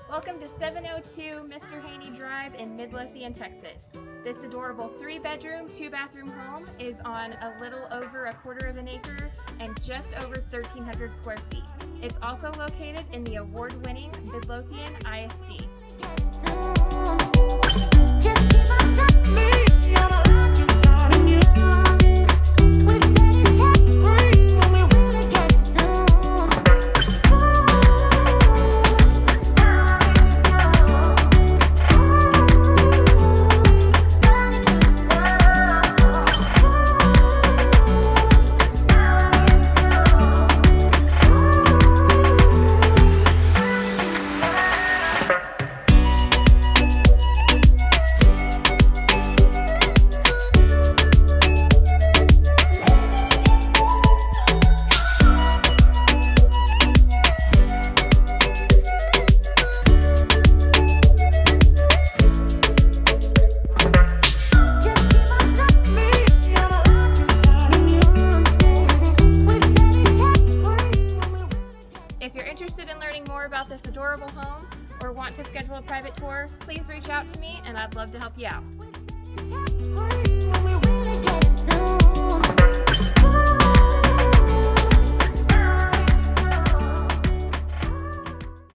Welcome to 702 Mr. Haney Drive in Midlothian, Texas. This adorable 3-bedroom, 2-bathroom home is on a little over a quarter of an acre and just over 1,300 square feet. It's also located in the award-winning Midlothian ISD. If you're interested in learning more about this adorable home or want to schedule a private tour, please reach out to me and I'd love to help you out.